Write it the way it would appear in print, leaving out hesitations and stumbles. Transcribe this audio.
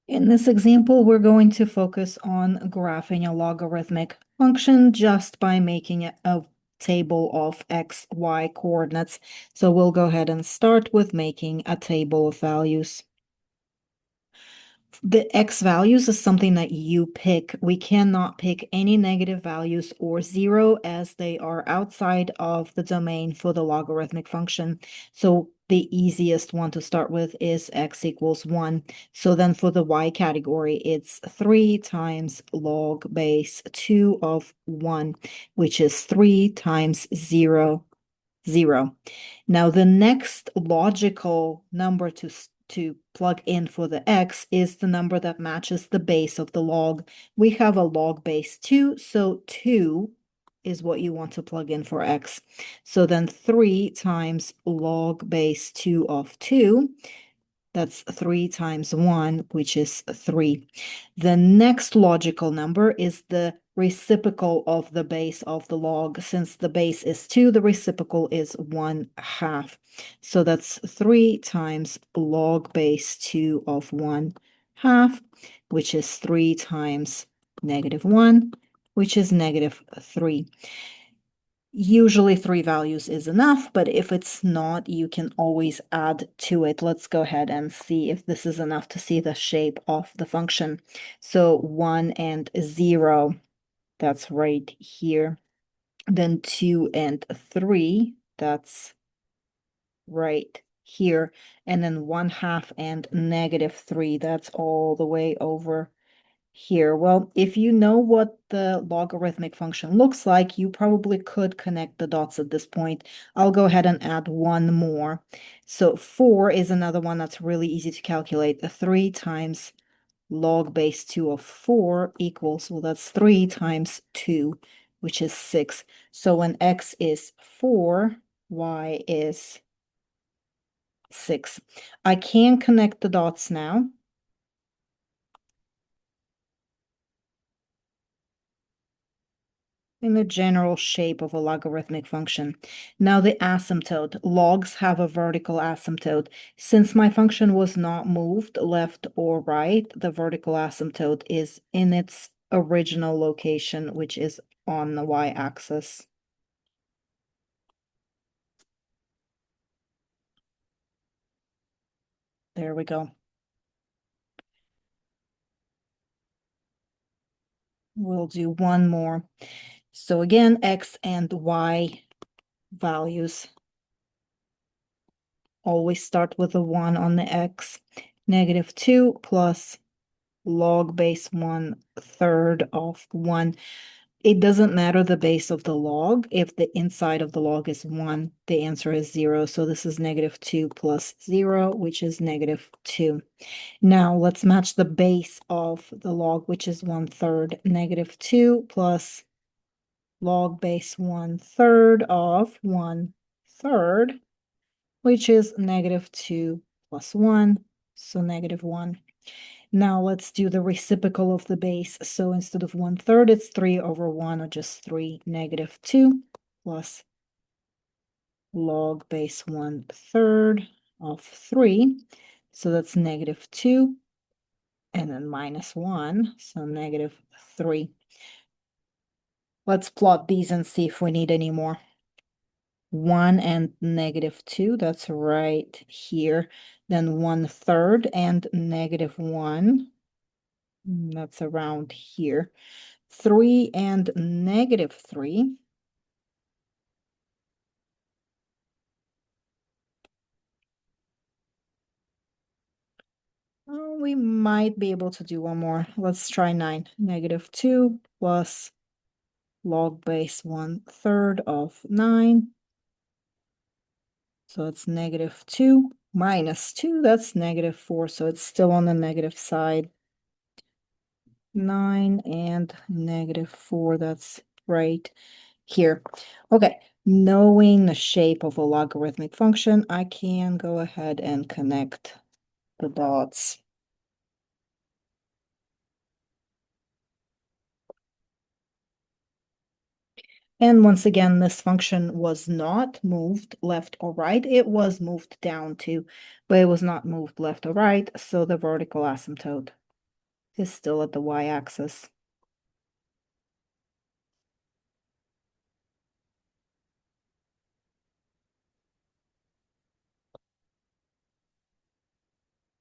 In this example, we're going to focus on graphing a logarithmic function just by making it a table of x, y coordinates. So we'll go ahead and start with making a table of values. The x values is something that you pick. We cannot pick any negative values or zero as they are outside of the domain for the logarithmic function. So the easiest one to start with is x equals 1. So then for the y category, it's 3 times log base 2 of 1, which is 3 times 0, 0. Now the next logical number to plug in for the x is the number that matches the base of the log. We have a log base 2, so 2 is what you want to plug in for x. So then 3 times log base 2 of 2, that's 3 times 1, which is 3. The next logical number is the reciprocal of the base of the log. Since the base is 2, the reciprocal is 1/2. So that's 3 times log base 2 of 1/2, which is 3 times -1, which is -3. Usually 3 values is enough, but if it's not, you can always add to it. Let's go ahead and see if this is enough to see the shape of the function. So 1 and 0, that's right here. Then 2 and 3, that's right here. And then 1/2 and -3, that's all the way over here. Well, if you know what the logarithmic function looks like, you probably could connect the dots at this point. I'll go ahead and add one more. So 4 is another one that's really easy to calculate. 3 times log base 2 of 4 equals, well, that's 3 times 2, which is 6. So when x is 4, y is 6. I can connect the dots now. In the general shape of a logarithmic function. Now the asymptote. Logs have a vertical asymptote. Since my function was not moved left or right, the vertical asymptote is in its original location, which is on the y-axis. There we go. We'll do one more. So again, x and y values always start with a 1 on the x. -2 plus log base 1/3 of 1. It doesn't matter the base of the log. If the inside of the log is 1, the answer is 0. So this is -2 plus 0, which is -2. Now let's match the base of the log, which is 1/3. -2 plus log base 1/3 of 1/3, which is -2 plus 1, so -1. Now let's do the reciprocal of the base. So instead of 1/3, it's 3 over 1, or just 3, -2 plus log base 1/3 of 3. So that's -2 and then -1, so -3. Let's plot these and see if we need any more. 1 and -2, that's right here. Then 1/3 and -1. That's around here. 3 and -3. Oh, we might be able to do one more. Let's try 9. -2 plus log base 1/3 of 9. So it's -2 minus 2, that's -4. So it's still on the negative side. 9 and -4, that's right here. Okay, knowing the shape of a logarithmic function, I can go ahead and connect the dots. And once again, this function was not moved left or right. It was moved down too, but it was not moved left or right, so the vertical asymptote is still at the y-axis.